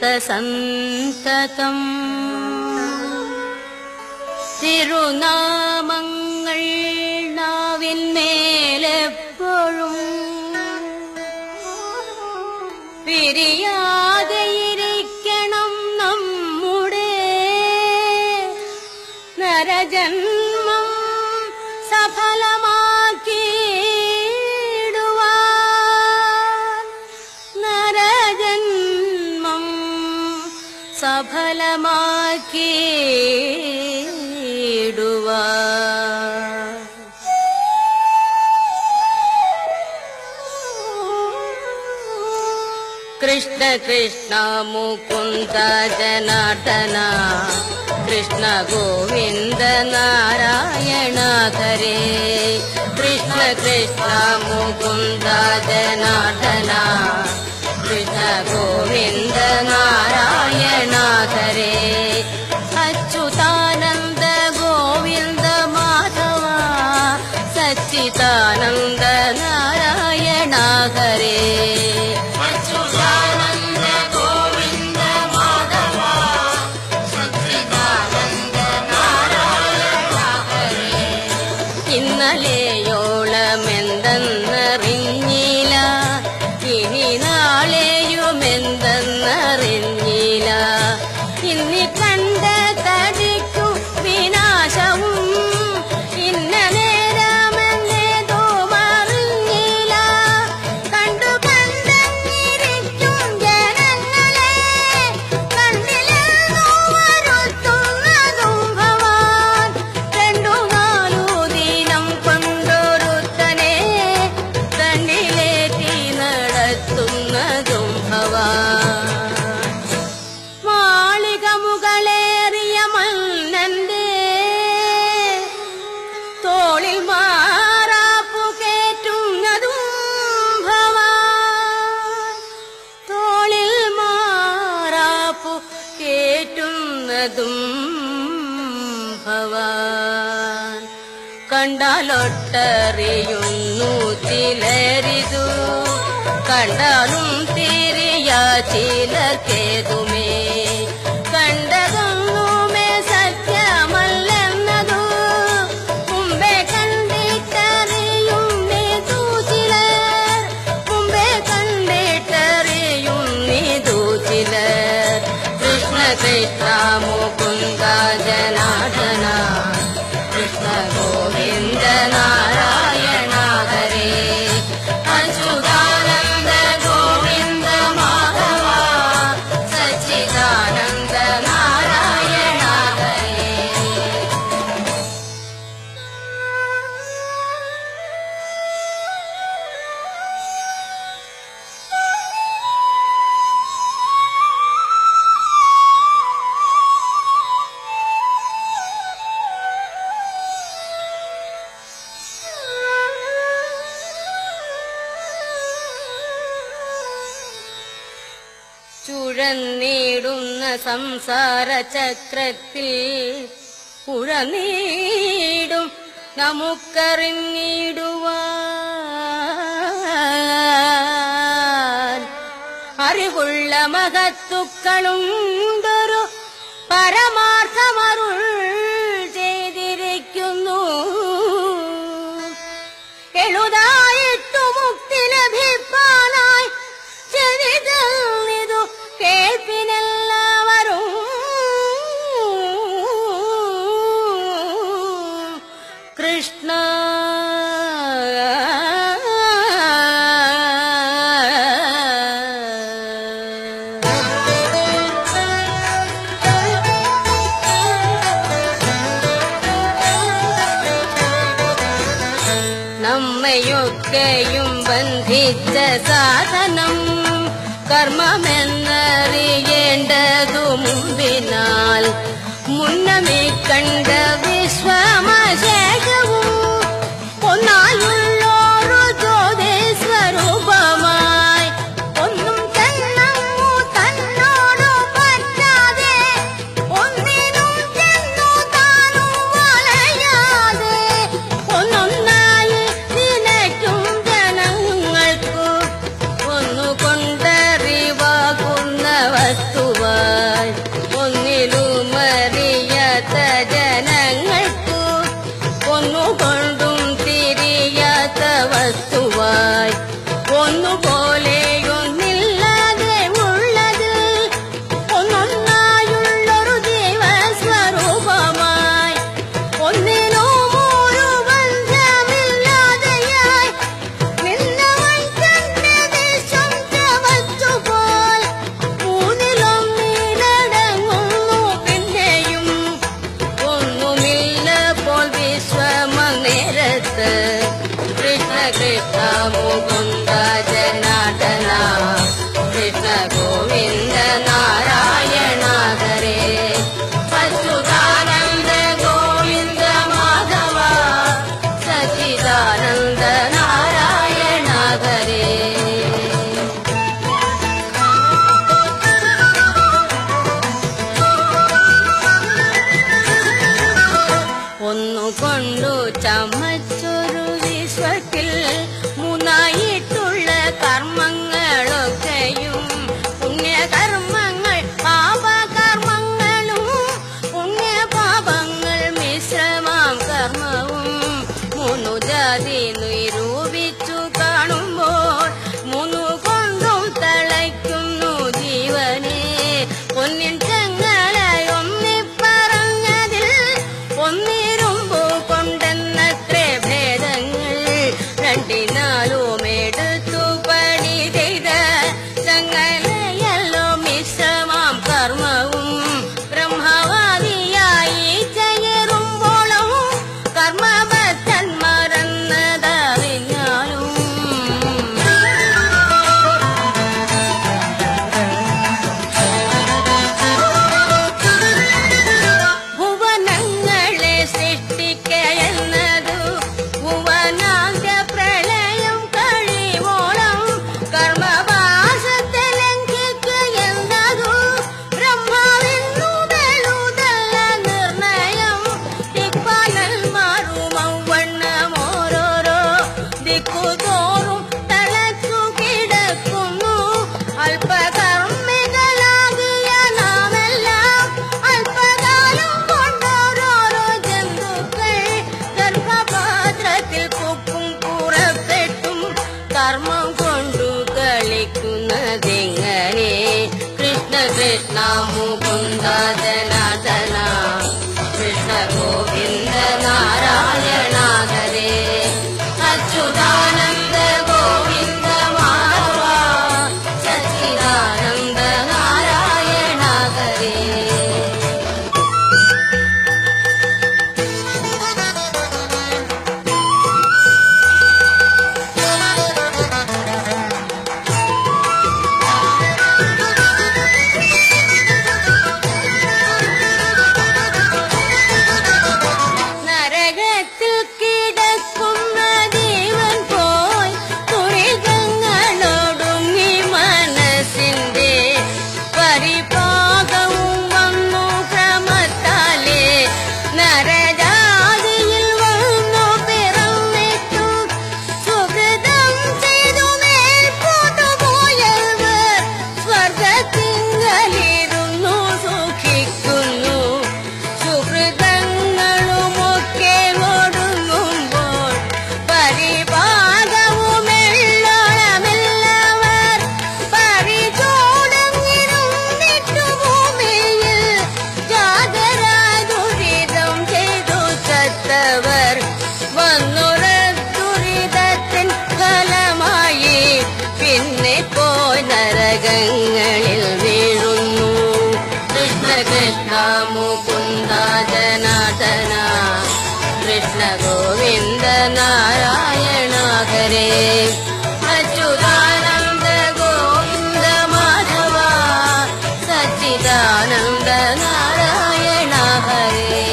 സന്തതം തിരുനാമങ്ങൾ നാവിന്മേലെപ്പോഴും പിരിയാതെയിരിക്കണം നമ്മുടെ നരജന്മം സഫലമാക്കിയിടുവാൻ നരജന്മം സഫലമാക്കിയിടുവാൻ കൃഷ്ണ കൃഷ്ണ മുകുന്ദ ജനാർദ്ദന കൃഷ്ണ ഗോവിന്ദ നാരായണ ഹരേ കൃഷ്ണ കൃഷ്ണ മുകുന്ദ ജനാർദ്ദന കൃഷ്ണ ഗോവിന്ദ നാരായണ ഹരേ അച്യുതാനന്ദ ഗോവിന്ദ മാധവ സച്ചിദാനന്ദ നാരായണ ഹരേ ഇന്നലെയോളമെന്തെന്നറിഞ്ഞില്ല ഇനി നാളെയുമെന്തെന്നറിഞ്ഞില്ല ഇന്നി കണ്ട തടിക്കു വിനാശവും ഇന്ന നേരമെന്നേതോ അറിഞ്ഞില്ല കണ്ടു കണ്ടിരിക്കും ജനങ്ങളെ കണ്ടില്ലെന്നു വരുത്തുന്നതും ഭവാൻ രണ്ടു നാലു ദിനം കൊണ്ടൊരുത്തനെ തന്നിലേറ്റി നടത്തുന്നതും ഭവാൻ മാളിക മുകളേറിയ മന്നന്റെ തോളിൽ മാറാപ്പു കേറ്റുന്നതും ഭവാൻ തോളിൽ മാറാപ്പു കേറ്റുന്നതും ഭവാൻ കണ്ടാലൊട്ടറിയുന്നു ചിലരിതു കണ്ടാലും തിരിയ ചിലർക്കേതുമേ കണ്ടതൊന്നുമേ സത്യമല്ലെന്നതു മുമ്പേ കണ്ടിട്ടറിയുന്നീതു ചിലർ മുമ്പേ കണ്ടിട്ടറിയുന്നീതു ചിലർ കൃഷ്ണ കൃഷ്ണ മുകുന്ദ ജനാർദ്ദന കൃഷ്ണ ഗോവിന്ദ നാരായണ ഹരേ അച്യുതാനന്ദ ഗോവിന്ദ മാധവ സച്ചിദാനന്ദ നാരായണ ഹരേ ചുഴന്നിടുന്ന സംസാര ചക്രത്തിൽ ഉഴനീടും നമുക്കറിഞ്ഞിടുവാൻ അറിവുള്ള മഹത്തുക്കളുണ്ടൊരു പരമാർത്ഥമരുൾ ചെയ്തിരിക്കുന്നു എഴുതായിട്ടു മുക്തി ലഭിപ്പാനായി ചെവിതന്നിതു കേൾപ്പിനെല്ലാവരും കൃഷ്ണ നമ്മയൊക്കെയും ബന്ധിച്ച സാധനം കർമ്മമെന്നറിയേണ്ടതു മുമ്പിനാൽ മുന്നമേ കണ്ട വിശ്വമശേഷവും ഒന്നായുള്ളോരു ജ്യോതി സ്വരൂപമായി ഒന്നും ചെന്നങ്ങു തന്നോടു പറ്റാതെ ഒന്നിനും ചെന്നു താനും വലയാതെ ഒന്നൊന്നായി നിനയ്ക്കും ജനങ്ങൾക്കു ഒന്നുകൊണ്ടറിവാകുന്ന വസ്തു പൊന്നിൻ ചങ്ങലയൊന്നിപ്പറഞ്ഞതിൽ ഒന്നിരുമ്പു കൊണ്ടെന്നത്രേ ഭേദങ്ങൾ രണ്ടിനാലും എടുത്തു പണി ചെയ്ത ചങ്ങലയല്ലോ മിശ്രമാം കർമ്മവും ബ്രഹ്മവാദിയായി ചേരുമ്പോളും കർമ്മബദ്ധൻ മറന്നതറിഞ്ഞാലും ഭുവനങ്ങളെ സൃഷ്ടിക്കയെന്നതു ഭുവനാന്ത്യ പ്രളയം കഴിവോളം കർമ്മവാസത്തെ ലംഘിക്കയെന്നതു ബ്രഹ്മാവിന്നു വെളുതല്ല നിർണയം ദിക്പാലൻ മാറുമവണ്ണം ഓരോരോ ദിക്കുതോറും തളച്ചു കിടക്കുന്നു അല്പകർമ്മികളാകിയ നാമെല്ലാം അല്പകാലം കൊണ്ടോരോരോ ജന്തുക്കൾ ഗർഭപാത്രത്തിൽ പൊക്കും പുറപ്പെട്ടും കർമ്മം കൊണ്ടു കളിക്കുന്നതെങ്ങനെ കൃഷ്ണ കൃഷ്ണ മുകുന്ദ ജനാർദ്ദന കൃഷ്ണ ഗോവിന്ദ നാരായണ ഹരേ അച്യുതാനന്ദ ഗോവിന്ദ മാധവ സച്ചിദാനന്ദ നാരായണ ഹരേ നരകത്തിൽ കിടക്കുന്ന ജീവൻ പോയി ദുരിതങ്ങളൊടുങ്ങി മനസ്സിന്റെ പരിപാകവും വന്നു ക്രമത്താലേ നരജാതിയിൽ വന്നു പിറന്നിട്ടു സുഹൃതം ചെയ്തു മേൽപോട്ടുപോയവർ സ്വർഗത്തിങ്കലിരുന്നു സുഖിക്കുന്നു സുഹൃതങ്ങളുമൊക്കെ ഒടുങ്ങുമ്പോൾ പരിപാകവുമെള്ളോളമില്ലവർ പരിചോടങ്ങിരുന്നിട്ടു ഭൂമിയിൽ ജാതരായ ദുരിതം ചെയ്തു ചത്തവർ വന്നുറ ദുരിതത്തിൻ ഫലമായി പിന്നെ പോയി നരകങ്ങളിൽ വീഴുന്നു കൃഷ്ണ കൃഷ്ണ മുകുന്ദ ജനാർദ്ദന കൃഷ്ണ ഗോവിന്ദ നാരായണ ഹരേ അച്യുതാനന്ദ ഗോവിന്ദ മാധവ സച്ചിദാനന്ദ നാരായണ ഹരേ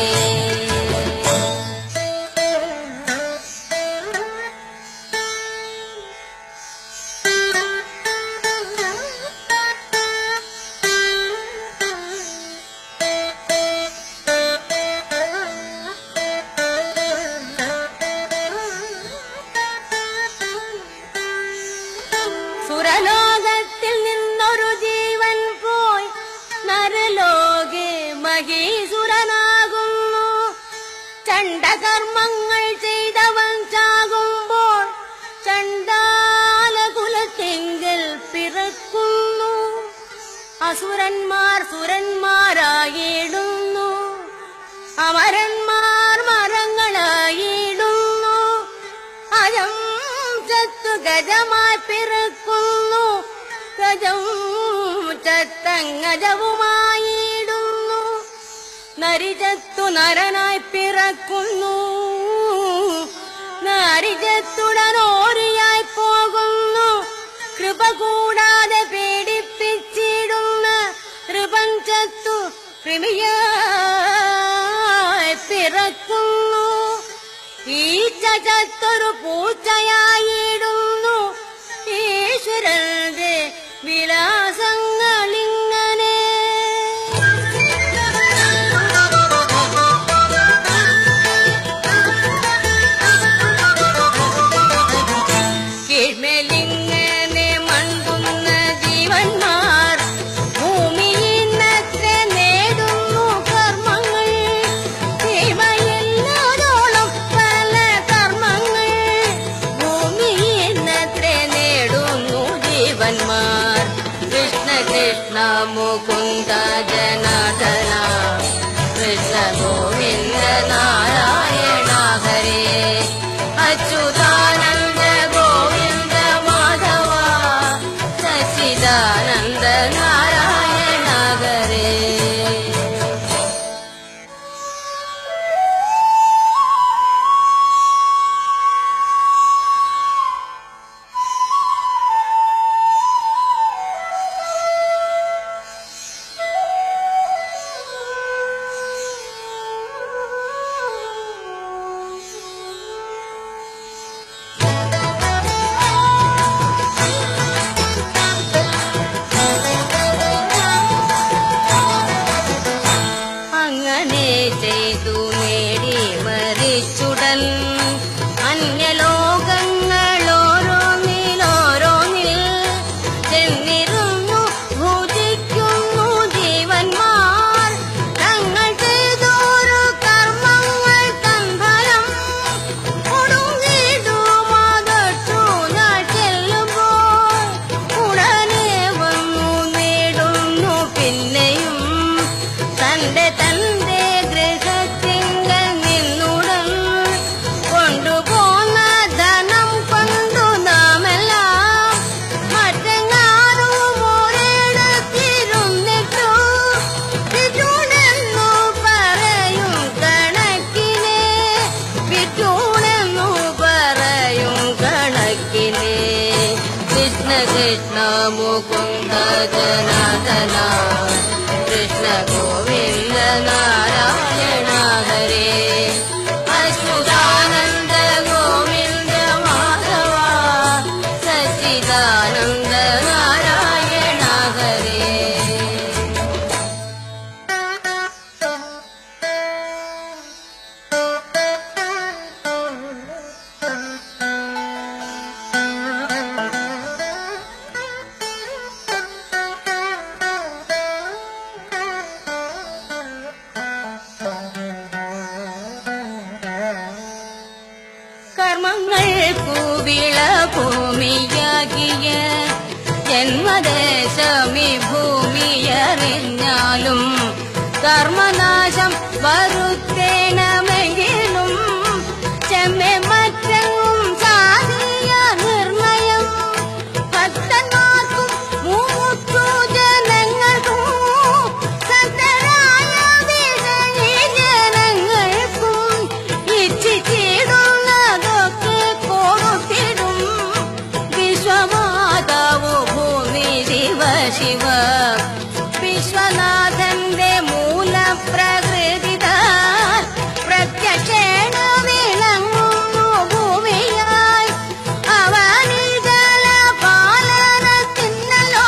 സുരലോകത്തിൽ നിന്നൊരു ജീവൻ പോയി നരലോകെ മഹീസുരനാകുന്നു ചണ്ഡകർമ്മങ്ങൾ ചെയ്തവൻ ചാകുമ്പോൾ ചണ്ഡാലകുലത്തിങ്കൽ പിറക്കുന്നു അസുരന്മാർ സുരന്മാരായിടുന്നു അമരന്മാർ മരങ്ങളായിടുന്നു അജം ചത്തു ഗജമായി പിറക്കുന്നു ഗജം ചത്തങ്ങജവുമായിടുന്നു നരിചത്തു നരനായി പിറക്കുന്നു നരിചത്തുടനോരിയായി പോകുന്നു കൃപ കൂടാതെ പീഡിപ്പിച്ചിടുന്ന കൃപഞ്ചത്തു കൃമിയായി പിറക്കുന്നു ഈച്ച ചത്തൊരു പൂച്ചയായിടുന്നു ഈശ്വരന്റെ വിലാസങ്ങളിങ്ങനെ കീഴ്മേലിങ്ങനെ മണ്ടുന്ന ജീവന്മാർ ഭൂമിയിന്നത്തെ നേടുന്നു കർമ്മങ്ങൾ സീമയില്ലാതോളം പല കർമ്മങ്ങൾ ഭൂമിയിന്നത്തെ നേടുന്നു ജീവന്മാർ കൃഷ്ണ മുകുന്ദ ജനാർദ്ദന കൃഷ്ണ ഗോവിന്ദ നാരായണ ഹരേ അച്യുതാനന്ദ ഗോവിന്ദ മാധവ സച്ചിദാനന്ദ നാരായണ ഹരേ. കർമ്മങ്ങൾക്കു വിളഭൂമിയാകിയ ജന്മദേശമി ഭൂമിയറിഞ്ഞാലും കർമ്മനാശം വരുത്തേണമെങ്കിലും ചെമ്മെ മറ്റെങ്ങും സാധിയ നിർണയം ഭക്തന്മാർക്കും മൂത്തു ജനങ്ങൾക്കും സത്തരായ വിജയീ ജനങ്ങൾക്കും ഇച്ഛിച്ചിടുന്നതൊക്കെ കൊടുത്തിടും വിശ്വമാതാവു ഭൂമി ശിവ ശിവ വിശ്വനാഥന്റെ മൂലപ്രകൃതിത പ്രത്യക്ഷേണ വിളങ്ങുന്നു ഭൂമിയായി അവനിതല പാലനത്തിന്നല്ലോ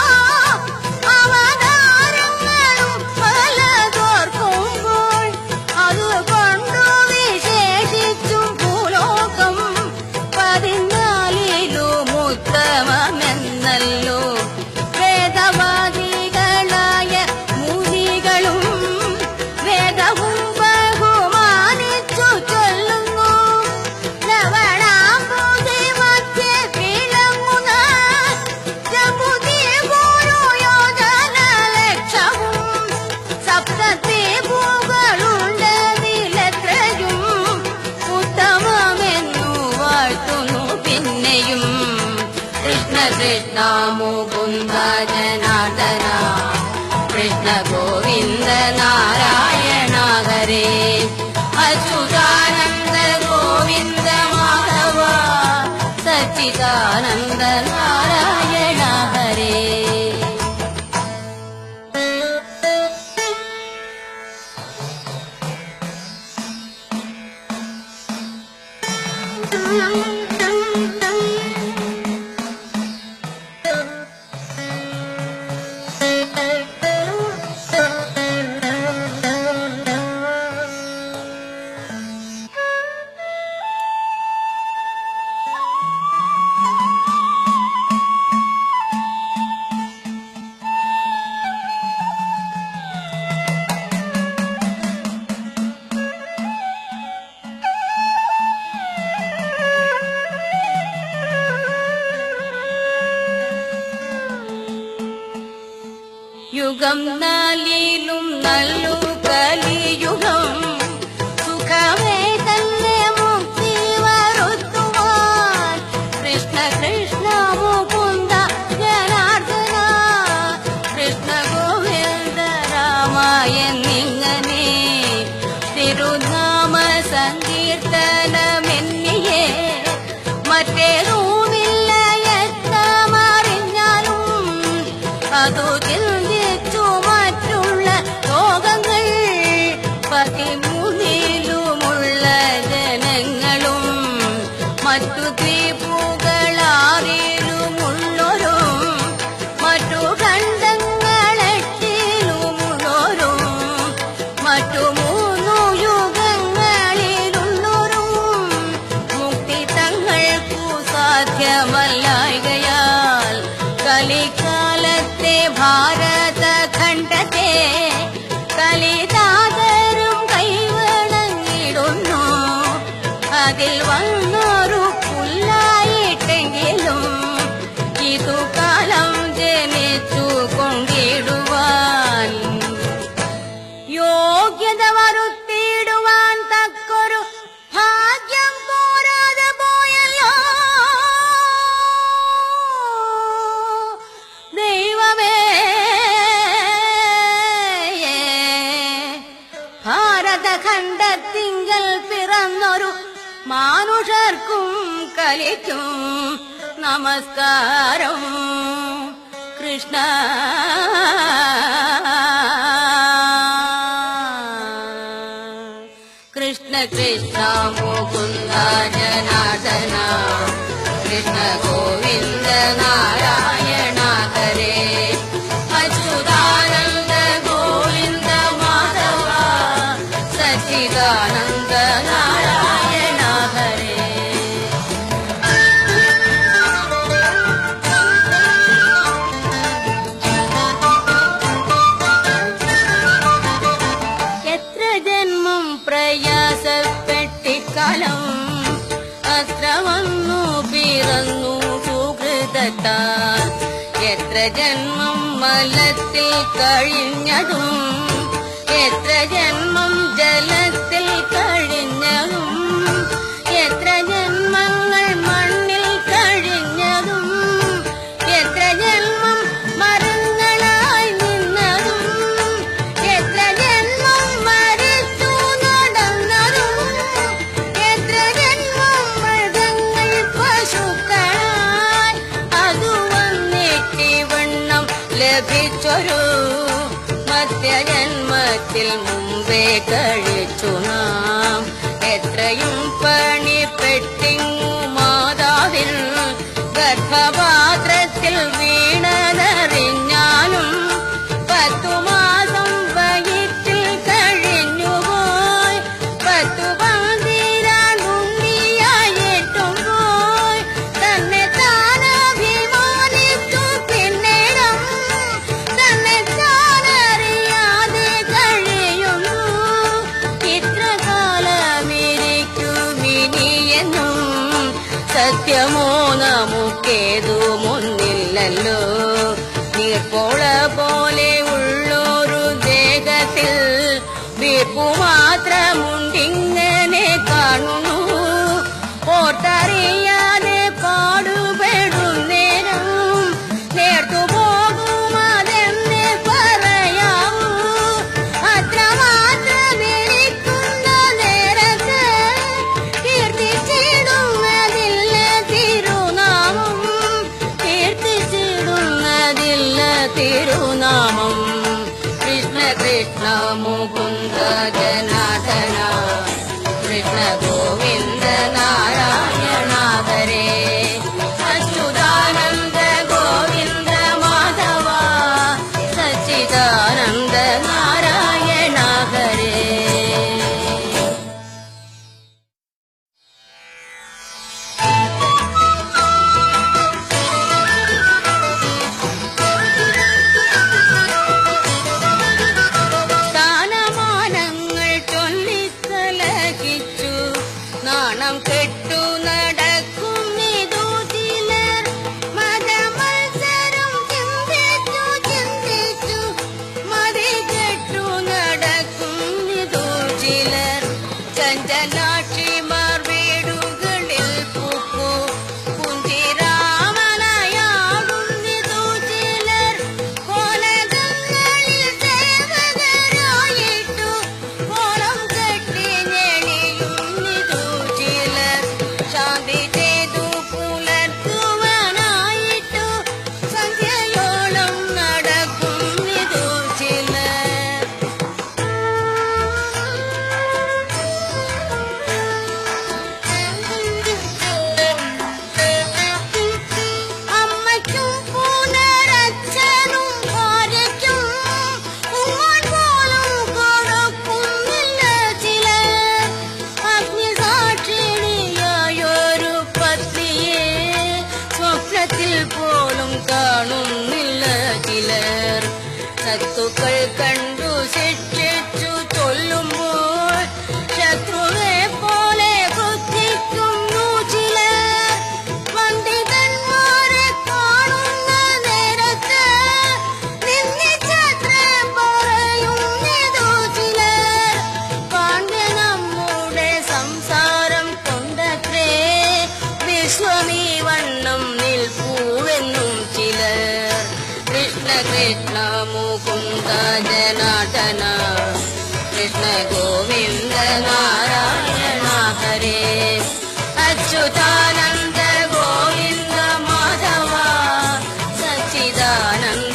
അവതാരങ്ങളും പലതോർക്കുമ്പോൾ അതുകൊണ്ടു വിശേഷിച്ചും ഭൂലോകം 14 ഉത്തമമെന്നല്ലോ വേദവാദികളായ മുനികളും വേദവും ബഹുമാനിച്ചു ചൊല്ലുന്നു. ലവണാംബുധി മധ്യേ വിളങ്ങുന്ന ജംബുധി യോജന ലക്ഷവും സപ്തദ്വീപുകളുണ്ടതിലെത്രയും ഉത്തമമെന്നു വാഴ്ത്തുന്നു പിന്നെയും കൃഷ്ണ കൃഷ്ണ മുകുന്ദ ജനാർദ്ദന കൃഷ്ണ ഗോവിന്ദ നാരായണ ഹരേ അച്യുതാനന്ദ ഗോവിന്ദ മാധവ സച്ചിദാനന്ദ നാരായണ ഹരേ. യുഗം നാലിലും നല്ലു കലിയുഗം സുഖമേ തന്നെ മുക്തി വരുത്തുവാൻ കൃഷ്ണ കൃഷ്ണ മുകുന്ദ ജനാർദ്ദന കൃഷ്ണ ഗോവിന്ദ രാമായെന്നിങ്ങനെ തിരുനാമ സങ്കീർത്തനമെന്നിയേ മറ്റേതുമില്ല എത്തമറിഞ്ഞാലും അതു ചിന്തിച്ചു മറ്റുള്ള ലോകങ്ങൾ 13 ജനങ്ങളും മറ്റു ദ്വീപുകളാറിലുമുള്ളോരും മറ്റു ഖണ്ഡങ്ങളെട്ടിലുമുള്ളോരും മറ്റു 3 യുഗങ്ങളിലുള്ളോരും മുക്തി തങ്ങൾക്കു സാധ്യമല്ലായകയാൽ കലികാലത്തെ ഭാരതഖണ്ഡത്തെ കലിതാതരും കൈവണങ്ങിടുന്നു. അതിൽ വന്നൊരു പുല്ലായിട്ടെങ്കിലും ഇതു കാലം ജനിച്ചു കൊണ്ടിടുവാൻ യോഗ്യത വരുത്തിയിടുവാൻ തക്കൊരു ഭാഗ്യം പോരാതെ പോയല്ലോ. ദൈവമേ ഭാരതഖണ്ഡത്തിങ്കൽ പിറന്നൊരു മാനുഷർക്കും കലിക്കും നമസ്കാരം. കൃഷ്ണ കൃഷ്ണ കൃഷ്ണ മുകുന്ദ ജനാർദന കൃഷ്ണ ഗോവിന്ദ നാരായണ ഹരേ അച്യുതാനന്ദ ഗോവിന്ദ മാധവ സച്ചിദാനന്ദ നാരായണ ഹരേ എത്ര ജന്മം പ്രയാസപ്പെട്ടിക്കാലം അത്ര വന്നു പിറന്നു സുഹൃതത്താൽ എത്ര ജന്മം മലത്തിൽ കഴിഞ്ഞതും എത്ര ജന്മം ജലത്തിൽ കഴിഞ്ഞതും എത്ര ജന്മങ്ങൾ മണ്ണിൽ കഴിഞ്ഞതും എത്ര ജന്മം മരങ്ങളായി നിന്നതും എത്ര ജന്മം മരിച്ചു നടന്നതും എത്ര ജന്മം മൃഗങ്ങൾ പശുക്കളായി അതു വന്നിട്ടിവണ്ണം ലഭിച്ചൊരു മധ്യജന്മത്തിൽ മുമ്പേ കഴിച്ചു നാം എത്രയും പണിപ്പെട്ടിങ്ങു മാതാവിൽ ഗർഭപാത്രത്തിൽ വീണതറിഞ്ഞാലും 10 മാസം വയറ്റിൽ കഴിഞ്ഞുപോയി 10 പന്തിരാണ്ടുണ്ണിയായിട്ടും പോയി തന്നെ താനഭിമാനിച്ചു പിന്നിടം തന്നെ താനറിയാതെ കഴിയുന്നു ഇത്ര കാലമിരിക്കുമിനിയെന്നും സത്യമോ നമുക്കേതുമൊന്നില്ലല്ലോ നീർപ്പോള പോലെ ഉള്ളൊരു ദേഹത്തിൽ വീർപ്പു മാത്രമുണ്ടിങ്ങനെ കാണുന്നു ഓർത്തറിയാതെ പാടുപെടുന്നേരം നേർത്തു പോകുമതെന്നെ പറയാമൂ അത്രമാത്രമിരിക്കുന്ന നേരത്ത് കീർത്തിച്ചിടുന്നതില്ല തിരുനാമം കീർത്തിച്ചിടുന്നതില്ല തിരുനാമം കൃഷ്ണ കൃഷ്ണ മുകുന്ദ ജനാർദന കൃഷ്ണ ഗോവിന്ദ നാരായണ ഹരേ അച്യുതാനന്ദ ഗോവിന്ദ മാധവ സച്ചിദാനന്ദ നാരായണ ഹരേ സ്ഥാനമാനങ്ങൾ ചൊല്ലിക്കലഹിച്ചു നാണം കെട്ടു നടക്കുന്നിതു ചിലർ മതമത്സരം ചിന്തിച്ചു മതി കെട്ടു നടക്കുന്നിതു ചിലർ ചഞ്ചലാക്ഷിമാർ വീടുകളിൽ പൂക്കു കുന്തിരാമനയാകുന്നിതു ചിലർ കോലകങ്ങളിൽ സേവകരായിട്ടു കോലം കെട്ടി ഞെളിയുന്നിതു ചിലർ ശാന്തി ചെയ്തു പുലർത്തുവാനായിട്ടു സന്ധ്യയോളം നടക്കുന്നിതു ചിലർ അമ്മയ്ക്കും പുനരച്ഛനും ഭാര്യയ്ക്കും ഉമ്മാൻ പോലും കൊടുക്കുന്നില്ല ചിലർ അഗ്നിസാക്ഷിണിയായൊരു പത്നിയെ സ്വപ്നത്തിൽ പോലും കാണുന്നില്ല ചിലർ ശത്രുക്കൾ കണ്ടു ശിക്ഷിച്ചു ചൊല്ലുമ്പോൾ ശത്രുവെ പോലെ ബുദ്ധിക്കുന്നു ചിലർ പണ്ഡിതന്മാരെ കാണുന്ന നേരത്ത് നിന്നിച്ചത്ര പറയുന്നിതു ചിലർ പാണ്ഡ്യ നമ്മുടെ സംസാരം കൊണ്ടത്രേ വിശ്വമീ വണ്ണം നിൽപ്പൂവെന്നും ചിലർ കൃഷ്ണ കൃഷ്ണ മുകുന്ദ ജനാർദന കൃഷ്ണ ഗോവിന്ദ നാരായണ ഹരേ അച്യുതാനന്ദ ഗോവിന്ദ മാധവ സച്ചിദാനന്ദ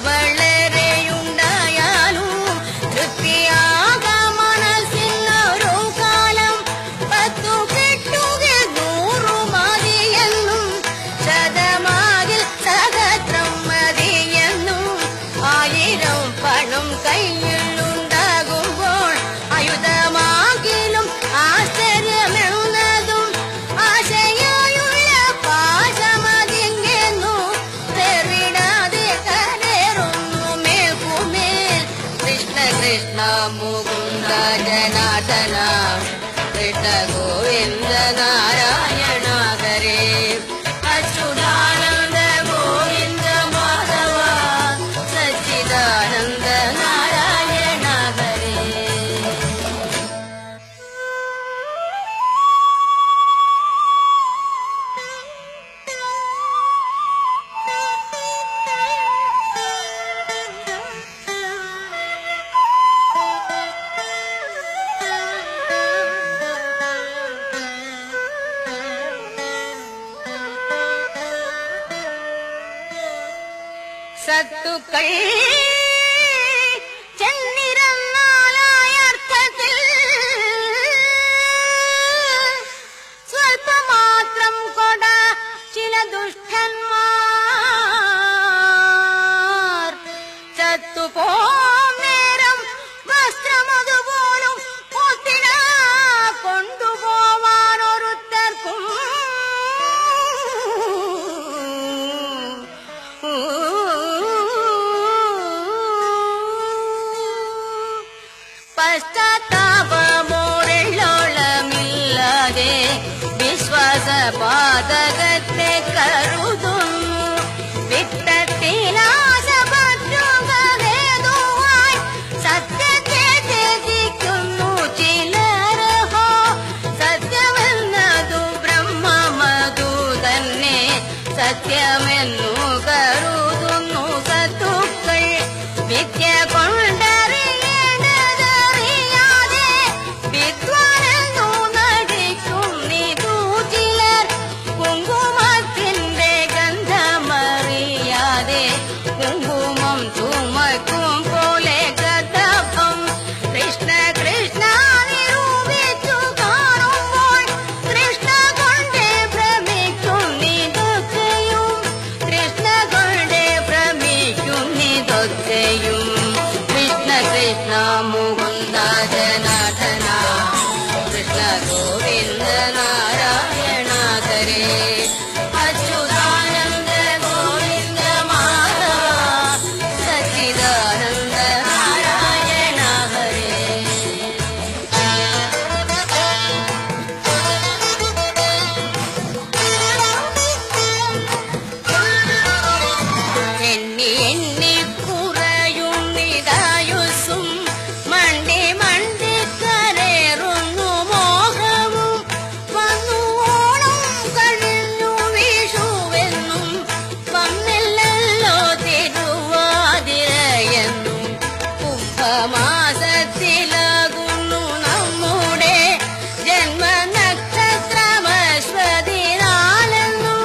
വളരെയുണ്ടായാലും തൃപ്തിയാക മനസ്സിനൊരു കാലം 10 കിട്ടുക 100 മതിയെന്നും ശതമാകിൽ സഹസ്രം മതിയെന്നും 1000 പണം കയ്യിലുണ്ടാകുമ്പോൾ ആയുധമാകിലും ആശ്ചര്യമെന്നതും ആശയായുള്ള പാശമതിങ്ങെന്നു തെറിടാതെ കരേറുന്നു മേൽക്കുമേൽ കൃഷ്ണ കൃഷ്ണ മുകുന്ദ ജനാർദ്ദന കൃഷ്ണ ഗോവിന്ദ നാരായണ ഹരേ അച്യുതാനന്ദ ഗോവിന്ദ മാധവ സച്ചിദാനന്ദ നാരായണ ഹരേ. സത്തുക്കൾ ചെന്നിരുന്നാലായ അർത്ഥത്തിൽ സ്വൽപ്പമാത്രം കൊട ചില ദുഷ്ടന്മാർ ചത്തുപോം നേരം വസ്ത്രമതുപോലും ഒത്തിന കൊണ്ടുപോവാൻ ഒരുത്തർക്കും പശ്ചാത്താപമോരെള്ളോളമില്ലാതെ വിശ്വാസപാതകത്തെ കരുതുന്നു വിത്തത്തിലാശപറ്റുകേതുവായി സത്യത്തെ ത്യജിക്കുന്നു ചിലരഹോ സത്യമെന്നതു ബ്രഹ്മമതു തന്നെ സത്യമെന്നു കരുതുന്നു സത്തുക്കൾ വിദ്യ കൊണ്ടറിയേണ്ടതറിയാതെ വിദ്വാനെന്നു നടിക്കുന്നിതു ചിലർ കുങ്കുമത്തിന്റെ ഗന്ധമറിയാതെ കുങ്കുമം ചുമക്കും പോലെ ഗന്ധം കൃഷ്ണ കൃഷ്ണ നിരൂപിച്ചു കാണുമ്പോൾ കൃഷ്ണ കൊണ്ടേ ഭ്രമിക്കുന്നിതൊക്കെയും കൃഷ്ണ കൊണ്ടേ ഭ്രമിക്കുന്നിതൊക്കെയും കൃഷ്ണ കൃഷ്ണ മുകുന്ദ ജനാർദ്ദന കൃഷ്ണ ഗോവിന്ദ നാരായണ ഹരേ അച്യുതാനന്ദ ഗോവിന്ദ മാധവ സച്ചിദാനന്ദ നാരായണ ഹരേ. എണ്ണി എണ്ണി കുറയുന്നിതായുസ്സും മണ്ടി മണ്ടി കരേറുന്നു മോഹവും വന്നു ഓണം കഴിഞ്ഞു വിഷുവെന്നും വന്നില്ലല്ലോ തിരുവാതിരയെന്നും കുംഭമാസത്തിലാകുന്നു നമ്മുടെ ജന്മനക്ഷത്രമശ്വതിനാലെന്നും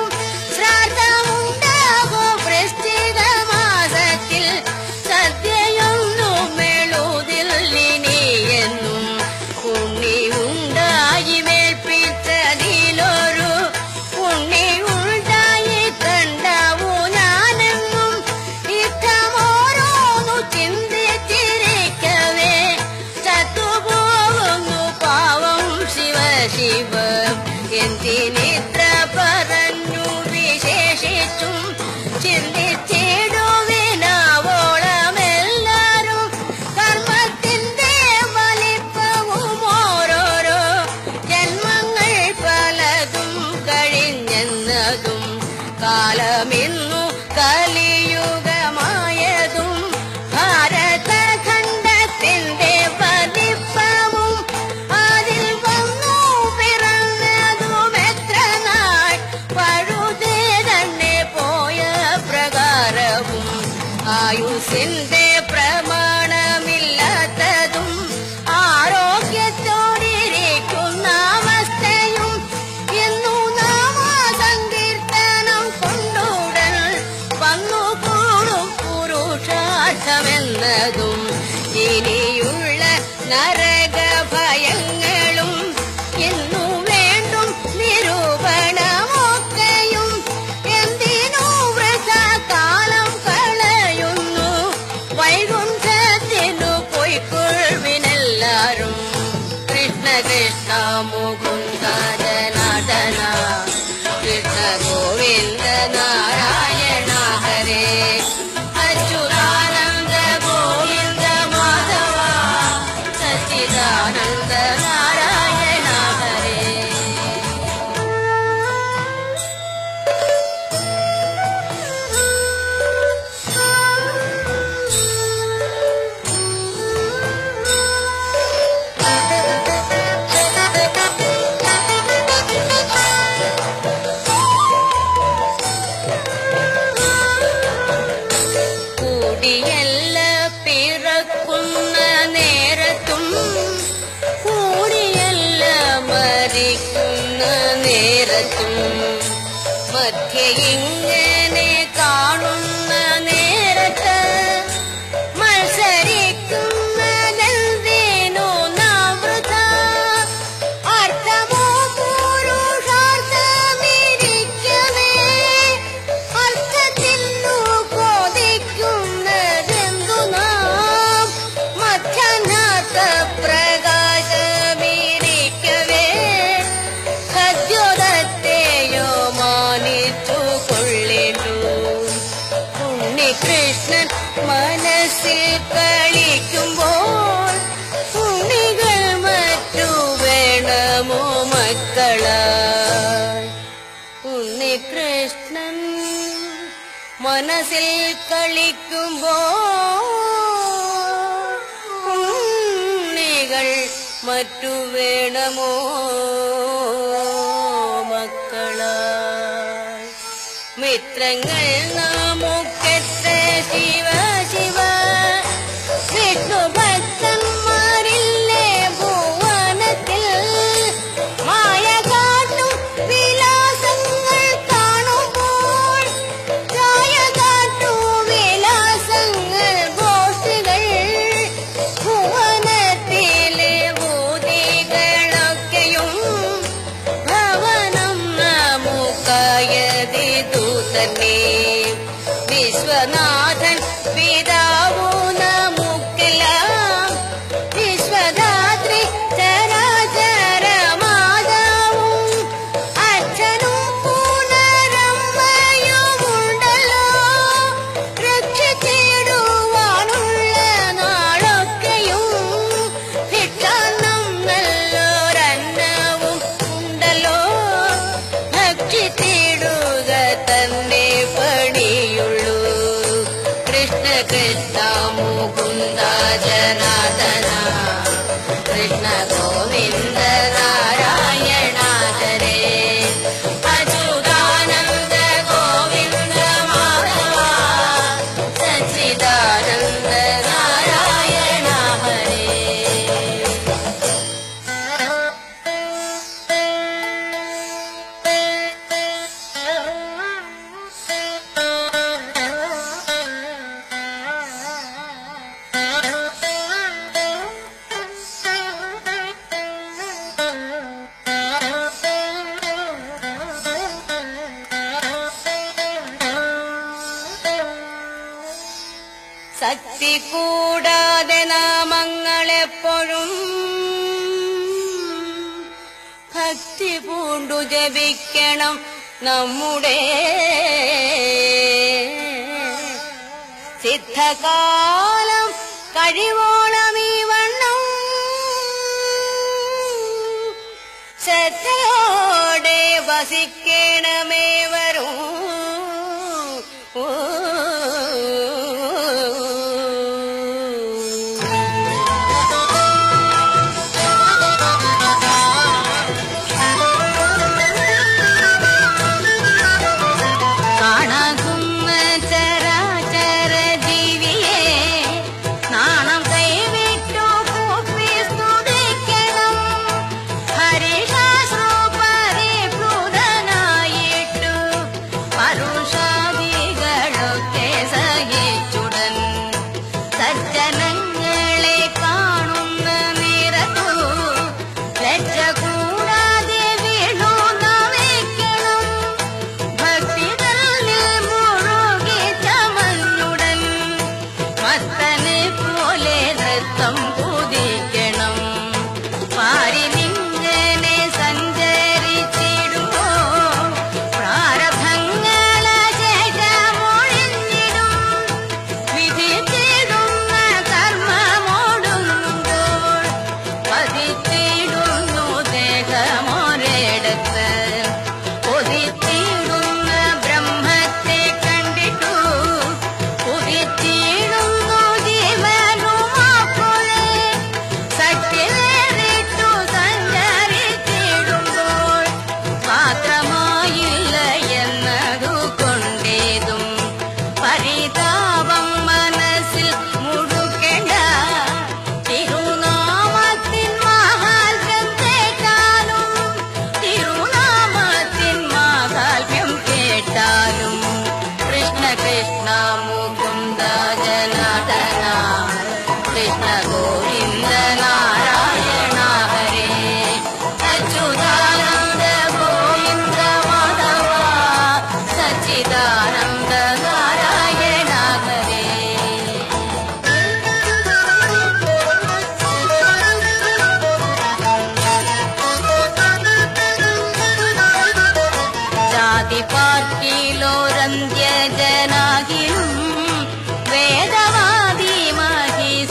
ശ്രാദ്ധമുണ്ടാകും വൃശ്ചിക മാസത്തിൽ സദ്യയൊന്നും മെഴുതില്ലിനിയെന്നും ഉണ്ണി ഉണ്ടായി മേൽപ്പിച്ചതിലൊരു ഉണ്ണി ഉണ്ടായി കണ്ടാവൂ ഞാനെന്നും ഇഷ്ടമോരോന്നു ചിന്തിച്ചിരിക്കവേ ചത്തുപോകുന്നു പാവം ശിവ ശിവ എന്തിനിത്ര പറഞ്ഞു വിശേഷിച്ചും ചിന്തിച്ചിടുവിനാവോളമെല്ലാരും കർമ്മത്തിന്റെ വലിപ്പവും ഓരോരോ ജന്മങ്ങൾ പലതും കഴിഞ്ഞെന്നതും കാലമിന്നു കലിയുഗമായതും ഭാരതഖണ്ഡത്തിന്റെ വലിപ്പവും അതിൽ വന്നു പിറന്നതും എത്ര പുരുഷാർത്ഥമെന്നതും ഇനിയുള്ള നരകഭയങ്ങളും എന്നു വേണ്ടും നിരൂപണമൊക്കെയും എന്തിനു വൃഥാകാലം കളയുന്നു വൈകുണ്ഠത്തിനു പൊയ്ക്കൊള്ളുവിനെല്ലാരും കൃഷ്ണ കൃഷ്ണ മുകുന്ദ ജനാർദ്ദന കൃഷ്ണ ഗോവിന്ദ നാരായണ ഹരേ അച്യുതാനന്ദ ഗോവിന്ദ മാധവ സച്ചിദാനന്ദ നാരായണ ഹരേ. കൂടിയല്ല പിറക്കുന്ന നേരത്തും കൂടിയല്ല മരിക്കുന്ന നേരത്തും മധ്യ ഇങ്ങനെ കാണുന്ന നേരത്ത് മത്സരിക്കുന്നതെന്തിനു നാവൃത അർത്ഥമോ പുരുഷാർത്ഥമിരിക്കവേ അർത്ഥത്തിനു കൊതിക്കുന്നതെന്തു നാം മധ്യാഹ്നാർത്ഥ പ്രകാശമിരിക്കവേ സദ്യോതത്തെയോ മാനിച്ചു കൊള്ളിട്ടു ഉണ്ണികൃഷ്ണൻ മനസ്സിൽ കളിക്കുമ്പോൾ ഉണ്ണികൾ മറ്റു വേണമോ മക്കളായി ഉണ്ണികൃഷ്ണൻ മനസ്സിൽ കളിക്കുമ്പോൾ ഉണ്ണികൾ മറ്റു വേണമോ മക്കളായി മിത്രങ്ങൾ നമുക്കെത്ര ശിവ ശിവ വിഷ്ണു ഭക്തന്മാരില്ലേ ഭുവനത്തിൽ മായ കാട്ടും വിലാസങ്ങൾ കാണുമ്പോൾ ഛായ കാട്ടും വിലാസങ്ങൾ ഗോഷ്ഠികൾ ഭുവനത്തിലെ ഭൂതികളൊക്കെയും ഭവനം നമുക്കായതിതു തന്നെ വിശ്വനാഥൻ പിതാവു നമുക്കെല്ലാം വിശ്വധാത്രി ചരാചര മാതാവും അച്ഛനും പുനരമ്മയുമുണ്ടല്ലോ രക്ഷിച്ചിടുവാനുള്ള നാളൊക്കെയും ഭിക്ഷാന്നം നല്ലൊരന്നവും ഉണ്ടല്ലോ ഭക്ഷിച്ചിടുക തന്നെ പണിയുള്ളൂ കൃഷ്ണ കൃഷ്ണ മുകുന്ദ ജനാർദ്ദന കൃഷ്ണ ഗോവിന്ദ നാരായണ ഹരേ അച്യുതാനന്ദ ഗോവിന്ദ മാധവ സച്ചിദാനന്ദ നാരായണ ഹരേ. ശക്തി കൂടാതെ നാമങ്ങളെപ്പോഴും ഭക്തി പൂണ്ടു ജപിക്കണം നമ്മുടെ സിദ്ധകാലം കഴിവോളം ഈ വണ്ണം ശ്രദ്ധയോടെ വസിക്കണമേ വരും കാണാകുന്ന ചരാചര ജീവിയെ നാണം കൈവിട്ടു കൂപ്പി സ്തുതിക്കണം ഹരിശാസ്ത്ര പരിപ്ലൂതനായിട്ടു പരുഷാദികളും മത്തനെ പോലെ നൃത്തം കുതിക്കണം. പാരിലിങ്ങനെ സഞ്ചരിച്ചിടുമ്പോ പ്രാരബ്ധങ്ങള ശേഷമൊഴിഞ്ഞിടും. വിധിച്ചിടുന്ന കർമ്മമോടുമ്പോൾ പതിച്ചിടുന്നു ദേഹമൊരിടത്ത്. കൊതിച്ചിടുന്ന ബ്രഹ്മത്തെ കണ്ടിട്ടു കുതിച്ചിടുന്നു ജീവനുമാപ്പോഴേ. സത്യലേറിട്ടു സഞ്ചരിച്ചിടുമ്പോൾ മാത്രമായില്ല എന്നതു കൊണ്ടേതും പരിതാപം മനസ്സിൽ മുഴുക്കേണ്ട. തിരുനാമത്തിൻ മഹാത്മ്യം കേട്ടാലും തിരുനാമത്തിൻ മഹാത്മ്യം കേട്ടാലും കൃഷ്ണ കൃഷ്ണ മുകുന്ദ ജനാർദ്ദന കൃഷ്ണ ഗോവിന്ദ നാരായണ ഹരേ. അച്യുതാനന്ദ ഗോവിന്ദ മാധവ സച്ചിദാനന്ദ നാരായണ ഹരേ. ജാതി പാർട്ടിയിലോരന്ത്യജനാകിലും വേദവാദി മഹീസൂരനാകിലും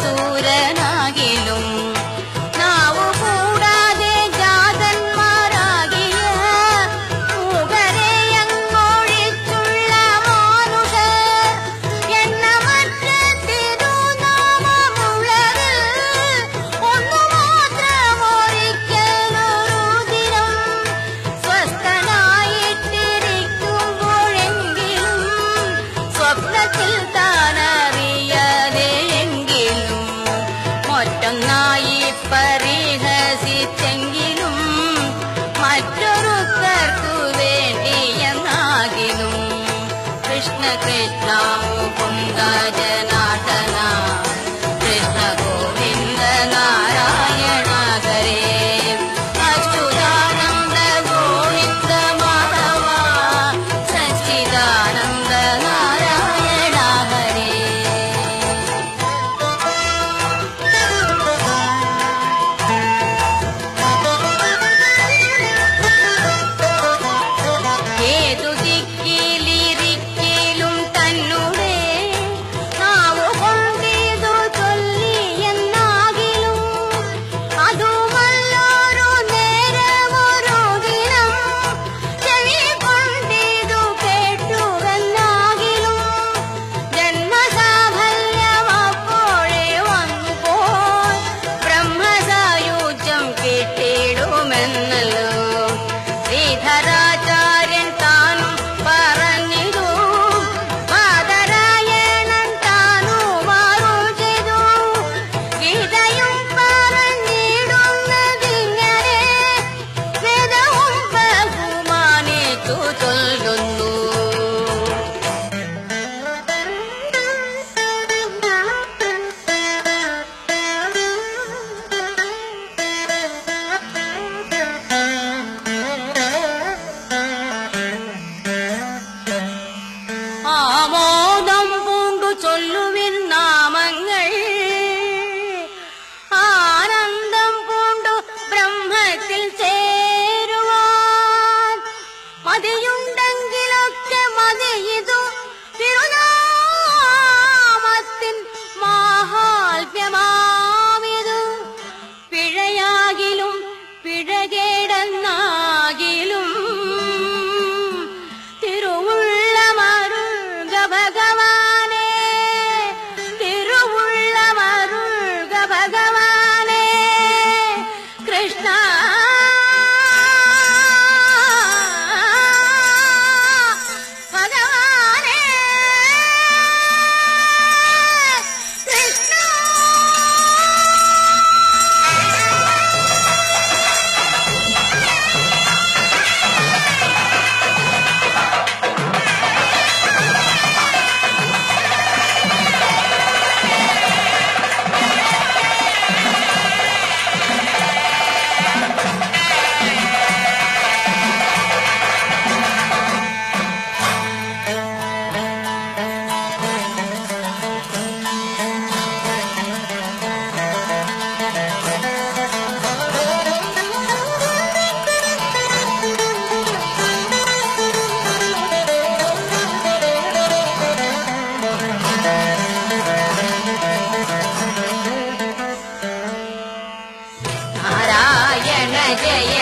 జయ